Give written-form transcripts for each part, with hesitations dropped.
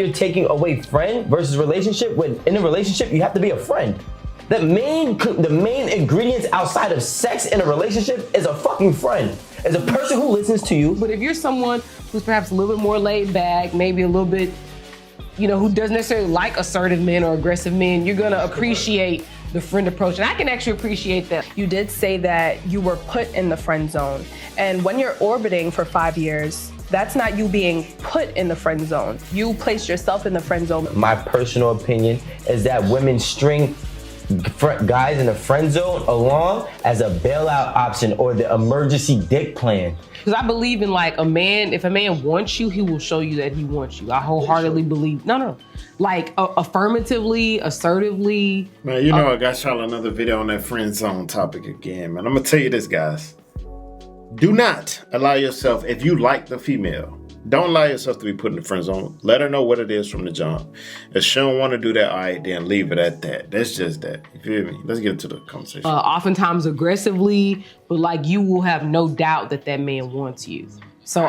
You're taking away friend versus relationship. When in a relationship, you have to be a friend. The main ingredients outside of sex in a relationship is a fucking friend. Is a person who listens to you. But if you're someone who's perhaps a little bit more laid back, maybe a little bit, who doesn't necessarily like assertive men or aggressive men, you're gonna appreciate the friend approach. And I can actually appreciate that. You did say that you were put in the friend zone. And when you're orbiting for 5 years, that's not you being put in the friend zone. You placed yourself in the friend zone. My personal opinion is that women string guys in the friend zone along as a bailout option or the emergency dick plan. Because I believe in like if a man wants you, he will show you that he wants you. I wholeheartedly believe, like affirmatively, assertively. Man, I got y'all another video on that friend zone topic again, man. I'm gonna tell you this, guys. Do not allow yourself, if you like the female, don't allow yourself to be put in the friend zone. Let her know what it is from the jump. If she don't want to do that, all right, then leave it at that. That's just that. You feel me? Let's get into the conversation. Oftentimes aggressively, but like you will have no doubt that man wants you. So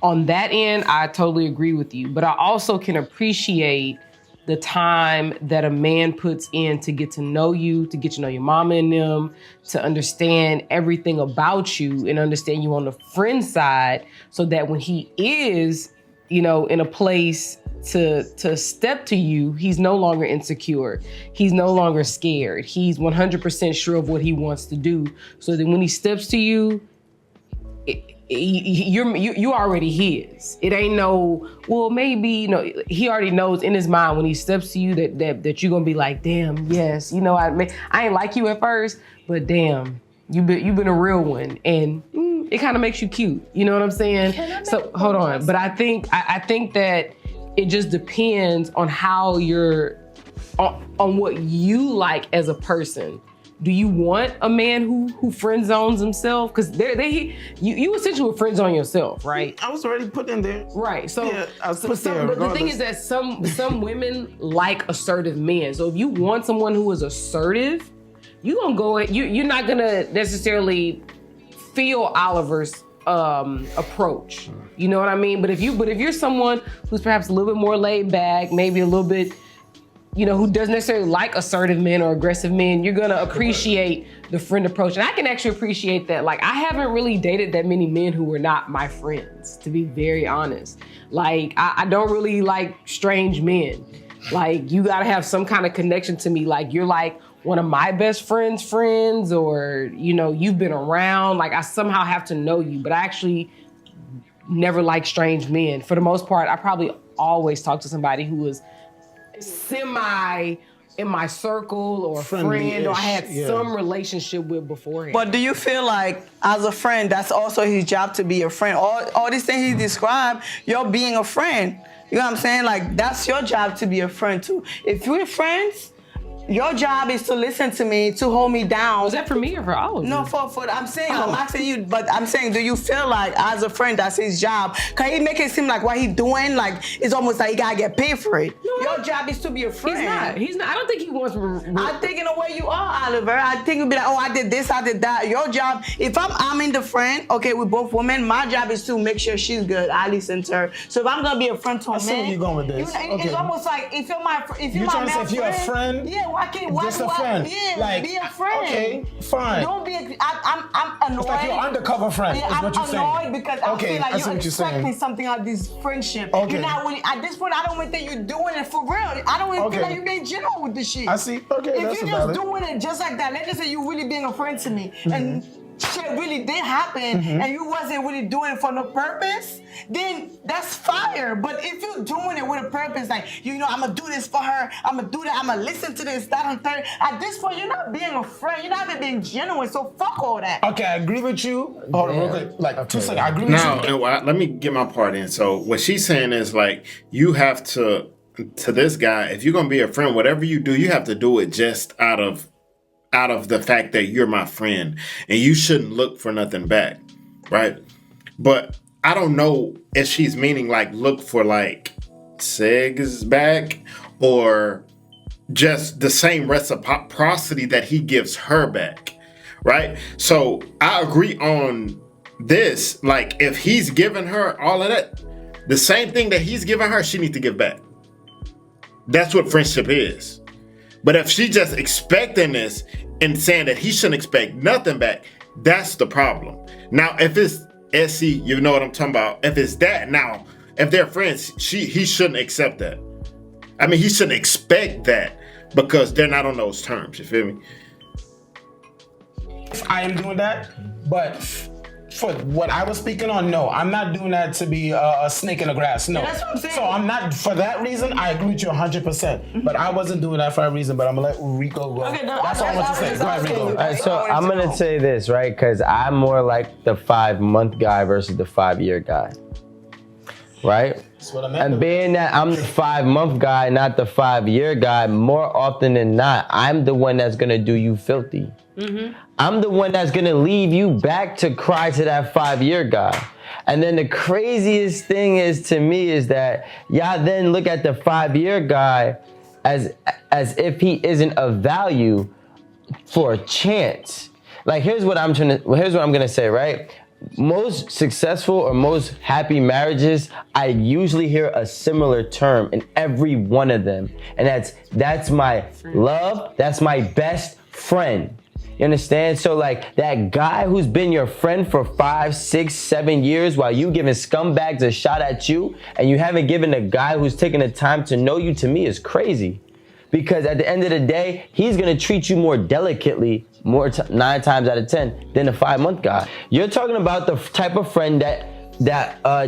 on that end, I totally agree with you. But I also can appreciate the time that a man puts in to get to know you, to get to know your mama and them, to understand everything about you and understand you on the friend side, so that when he is, in a place to step to you, he's no longer insecure. He's no longer scared. He's 100% sure of what he wants to do. So that when he steps to you, you already his. It ain't maybe, he already knows in his mind when he steps to you that you're gonna be like, damn, yes, I ain't like you at first, but damn, you've been a real one, and it kind of makes you cute. You know what I'm saying? So hold on, but I think that it just depends on how you're on what you like as a person. Do you want a man who friend zones himself? Because you essentially would friend zone yourself, right? I was already put in there. Right. So, yeah, I was put there. But the thing is that some women like assertive men. So if you want someone who is assertive, you're not gonna necessarily feel Oliver's approach. You know what I mean? But if you're someone who's perhaps a little bit more laid back, maybe a little bit, who doesn't necessarily like assertive men or aggressive men, you're gonna appreciate the friend approach. And I can actually appreciate that. Like, I haven't really dated that many men who were not my friends, to be very honest. Like, I don't really like strange men. Like, you gotta have some kind of connection to me. Like, you're like one of my best friends' friends, or, you've been around. Like, I somehow have to know you, but I actually never like strange men. For the most part, I probably always talk to somebody who was semi in my circle or friend, or I had some relationship with beforehand. But do you feel like, as a friend, that's also his job to be a friend? All these things he described, you're being a friend. You know what I'm saying? Like, that's your job to be a friend too. If we're friends, your job is to listen to me, to hold me down. Was that for me or for all of you? No, for I'm saying, I'm asking you, but I'm saying, do you feel like, as a friend, that's his job? Can he make it seem like what he's doing, like, it's almost like he gotta get paid for it? No, your job is to be a friend. He's not. I don't think he wants... I think in a way you are, Oliver. I think you'll be like, I did this, I did that. Your job, if I'm in the friend, okay, with both women, my job is to make sure she's good. I listen to her. So if I'm gonna be a friend to a man... I see where you're going with this. It's almost like, if you're my friend... Yeah, why can't... Just a friend. Yeah, like, be a friend. Okay, fine. Don't be I'm annoyed. It's like your undercover friend, yeah, is what you're saying. I'm annoyed because I feel like you're expecting saying. something out of this friendship. Okay. You're not really, at this point, I don't even think you're doing it for real. I don't even feel like you're being genuine with this shit. I see. Okay, if you're just doing it just like that, let's just say you're really being a friend to me, and shit really did happen, and you wasn't really doing it for no purpose, then that's fire. But if you're doing it with a purpose, like, I'm gonna do this for her, I'm gonna do that, I'm gonna listen to this, that, and third, at this point, you're not being a friend, you're not even being genuine, so fuck all that. Okay, I agree with you. Hold on real quick, like 2 seconds, I agree with you. Now, let me get my part in. So what she's saying is, like, you have to this guy, if you're gonna be a friend, whatever you do, you have to do it just out of the fact that you're my friend, and you shouldn't look for nothing back, right? But I don't know if she's meaning like look for like Seg's back, or just the same reciprocity that he gives her back, right? So I agree on this. Like, if he's giving her all of that, the same thing that he's giving her, she needs to give back. That's what friendship is. But if she just expecting this and saying that he shouldn't expect nothing back, that's the problem. Now, if it's SC, you know what I'm talking about. If it's that, now, if they're friends, he shouldn't accept that. I mean, he shouldn't expect that because they're not on those terms. You feel me? I am doing that, but for what I was speaking on, no, I'm not doing that to be a snake in the grass. No, that's what I'm saying. So I'm not for that reason. I agree with you 100%. But I wasn't doing that for a reason. But I'm gonna let Rico go. Okay, no, That's all I want to say. Go ahead, Rico. All right, so I'm gonna say this, right? Because I'm more like the 5-month guy versus the 5-year guy, right? That's what I meant. And being that I'm the 5-month guy, not the 5-year guy, more often than not, I'm the one that's gonna do you filthy. I'm the one that's gonna leave you back to cry to that 5-year guy. And then the craziest thing is to me is that y'all then look at the 5-year guy as if he isn't of value for a chance. Like here's what I'm gonna say, right? Most successful or most happy marriages, I usually hear a similar term in every one of them. And that's my love, that's my best friend. You understand? So like that guy who's been your friend for 5, 6, 7 years while you giving scumbags a shot at you and you haven't given the guy who's taking the time to know you, to me is crazy. Because at the end of the day, he's gonna treat you more delicately 9 times out of 10 than a 5-month guy. You're talking about the type of friend that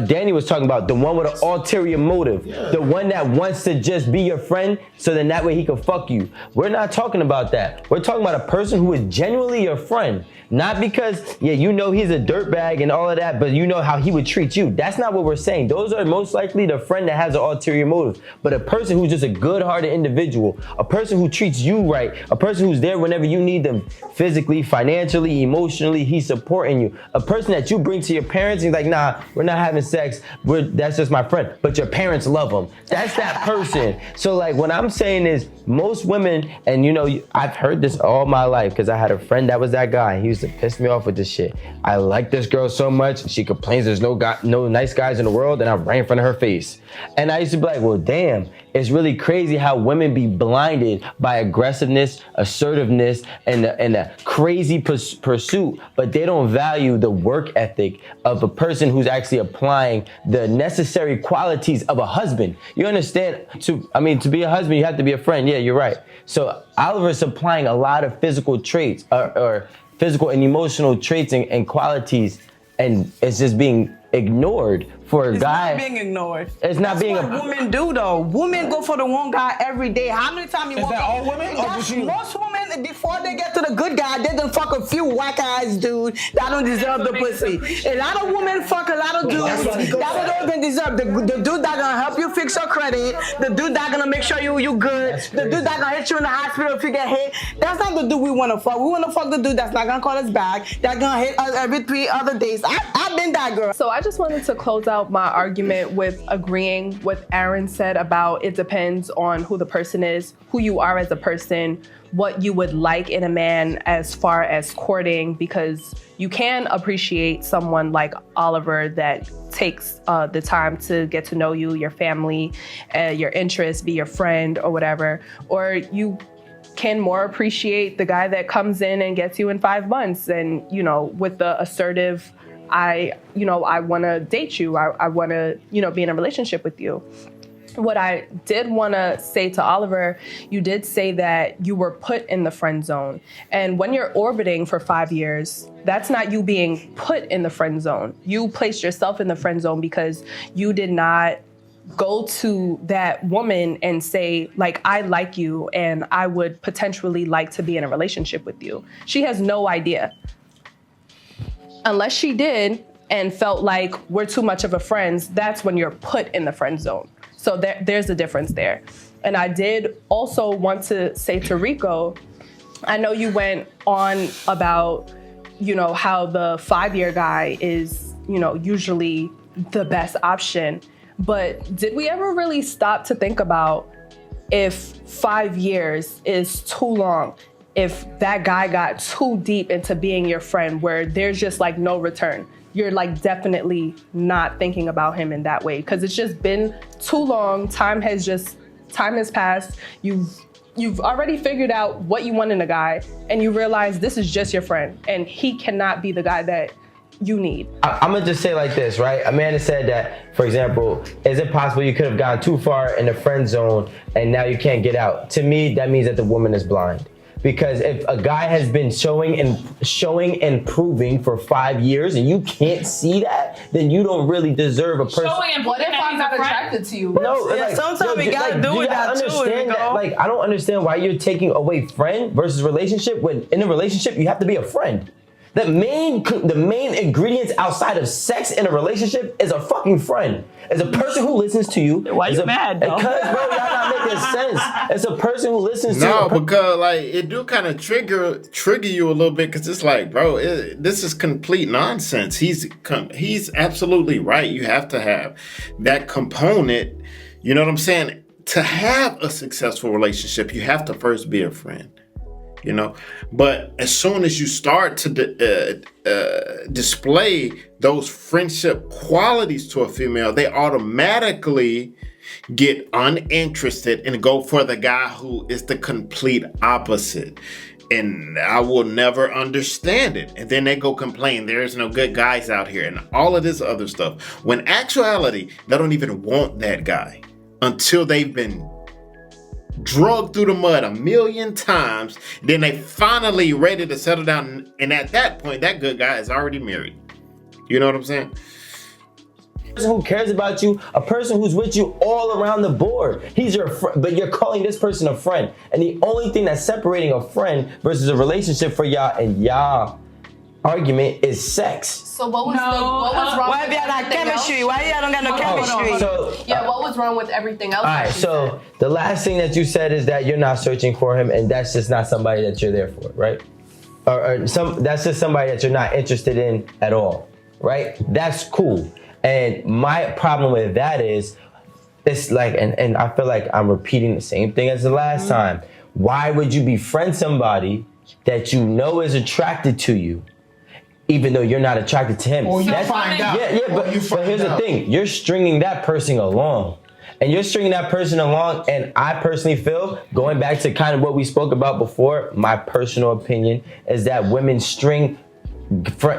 Danny was talking about, the one with an ulterior motive, the one that wants to just be your friend so then that way he can fuck you. We're not talking about that. We're talking about a person who is genuinely your friend. Not because, you know he's a dirtbag and all of that, but you know how he would treat you. That's not what we're saying. Those are most likely the friend that has an ulterior motive. But a person who's just a good-hearted individual, a person who treats you right, a person who's there whenever you need them, physically, financially, emotionally, he's supporting you. A person that you bring to your parents and he's like, nah, we're not having sex, that's just my friend. But your parents love him. That's that person. So like what I'm saying is most women, and you know, I've heard this all my life because I had a friend that was that guy. He used to piss me off with this shit. I like this girl so much, she complains there's no nice guys in the world, and I'm right in front of her face. And I used to be like, well, damn, it's really crazy how women be blinded by aggressiveness, assertiveness, and a crazy pursuit, but they don't value the work ethic of a person who's actually applying the necessary qualities of a husband. You understand? To be a husband, you have to be a friend. Yeah, you're right. So Oliver's applying a lot of physical traits or physical and emotional traits and qualities, and it's just being ignored for a guy. It's not being ignored. It's not That's being what women do though. Women go for the one guy every day. How many times you Is walk that up- all women? Or That's just you? most women, before they get to the good guy, they done fuck a few whack ass dudes that don't deserve the pussy. A lot of women fuck a lot of dudes that don't even deserve. The dude that gonna help you fix your credit, the dude that gonna make sure you good, the dude that gonna hit you in the hospital if you get hit. That's not the dude we wanna fuck. We wanna fuck the dude that's not gonna call us back, that gonna hit us every 3 other days. I've been that girl. So I just wanted to close out my argument with agreeing what Aaron said about it depends on who the person is, who you are as a person, what you would like in a man as far as courting, because you can appreciate someone like Oliver that takes the time to get to know you, your family, your interests, be your friend or whatever, or you can more appreciate the guy that comes in and gets you in 5 months and, you know, with the assertive, I want to date you. I want to, be in a relationship with you. What I did want to say to Oliver, you did say that you were put in the friend zone. And when you're orbiting for 5 years, that's not you being put in the friend zone. You placed yourself in the friend zone because you did not go to that woman and say, like, I like you and I would potentially like to be in a relationship with you. She has no idea. Unless she did and felt like we're too much of a friends, that's when you're put in the friend zone. So there's a difference there. And I did also want to say to Rico, I know you went on about, how the 5-year guy is, usually the best option. But did we ever really stop to think about if 5 years is too long? If that guy got too deep into being your friend where there's just like no return, you're like definitely not thinking about him in that way because it's just been too long. Time has just time has passed, you've already figured out what you want in a guy, and you realize this is just your friend, and he cannot be the guy that you need. I'm gonna just say like this, right? Amanda said that, for example, is it possible you could have gone too far in the friend zone and now you can't get out? To me, that means that the woman is blind. Because if a guy has been showing and proving for 5 years and you can't see that, then you don't really deserve a person. What if I'm not attracted to you? No, Yeah, sometimes we gotta do it that too, understand that, like, I don't understand why you're taking away friend versus relationship when in a relationship you have to be a friend. The main ingredients outside of sex in a relationship is a fucking friend. Is a person who listens to you. Why you mad, though? Because, bro, y'all not making sense. It's a person who listens to you. No, because like it do kind of trigger you a little bit, because it's like, bro, this is complete nonsense. He's absolutely right. You have to have that component. You know what I'm saying? To have a successful relationship, you have to first be a friend. You know, but as soon as you start to display those friendship qualities to a female, they automatically get uninterested and go for the guy who is the complete opposite. And I will never understand it. And then they go complain, there's no good guys out here and all of this other stuff. When actuality, they don't even want that guy until they've been drugged through the mud 1,000,000 times. Then they finally ready to settle down. And at that point, that good guy is already married. You know what I'm saying? A person who cares about you, a person who's with you all around the board. He's your friend, but you're calling this person a friend. And the only thing that's separating a friend versus a relationship for y'all and y'all argument is sex. So what was wrong Why with y'all not everything chemistry? else? Why y'all don't got no chemistry? What was wrong with everything else? All right, so the last thing that you said is that you're not searching for him, and that's just not somebody that you're there for, right? Or that's just somebody that you're not interested in at all, right? That's cool. And my problem with that is, it's like, and I feel like I'm repeating the same thing as the last time. Why would you befriend somebody that you know is attracted to you, even though you're not attracted to him? Or you find out. Yeah, but here's the thing. You're stringing that person along. And you're stringing that person along, and I personally feel, going back to kind of what we spoke about before, my personal opinion is that women string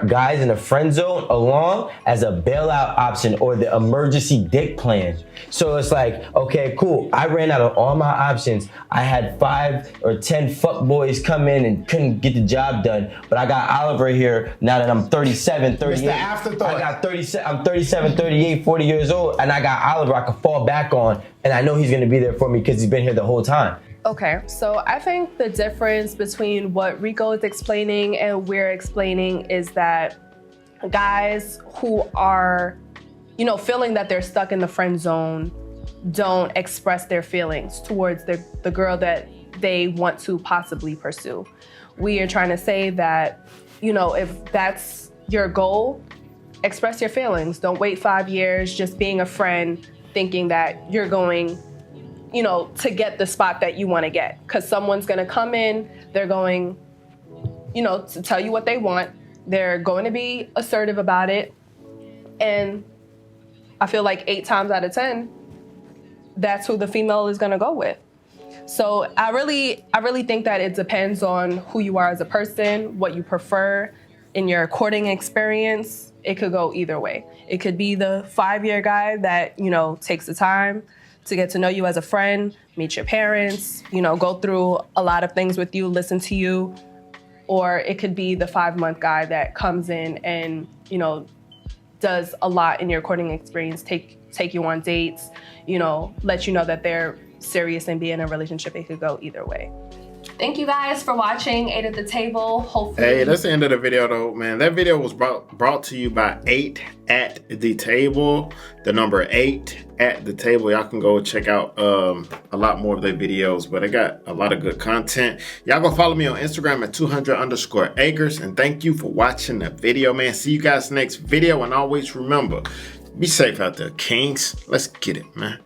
guys in the friend zone along as a bailout option or the emergency dick plan. So it's like, okay, cool. I ran out of all my options. I had 5 or 10 fuck boys come in and couldn't get the job done. But I got Oliver here now that I'm 37, 38. It's the afterthought. I'm 37, 38, 40 years old, and I got Oliver I can fall back on, and I know he's gonna be there for me because he's been here the whole time. Okay, so I think the difference between what Rico is explaining and we're explaining is that guys who are, feeling that they're stuck in the friend zone don't express their feelings towards the girl that they want to possibly pursue. We are trying to say that, if that's your goal, express your feelings. Don't wait 5 years just being a friend thinking that you're going to get the spot that you want to get. Because someone's going to come in, they're going, to tell you what they want. They're going to be assertive about it. And I feel like 8 times out of 10, that's who the female is going to go with. So I really think that it depends on who you are as a person, what you prefer in your courting experience. It could go either way. It could be the 5-year guy that, takes the time to get to know you as a friend, meet your parents, go through a lot of things with you, listen to you. Or it could be the 5-month guy that comes in and, does a lot in your courting experience, take you on dates, let you know that they're serious and be in a relationship. It could go either way. Thank you guys for watching 8 at the Table. Hopefully. Hey, that's the end of the video though, man. That video was brought to you by 8 at the Table. The number 8 at the Table. Y'all can go check out a lot more of their videos, but I got a lot of good content. Y'all go follow me on Instagram at 200_acres. And thank you for watching the video, man. See you guys next video. And always remember, be safe out there, kings. Let's get it, man.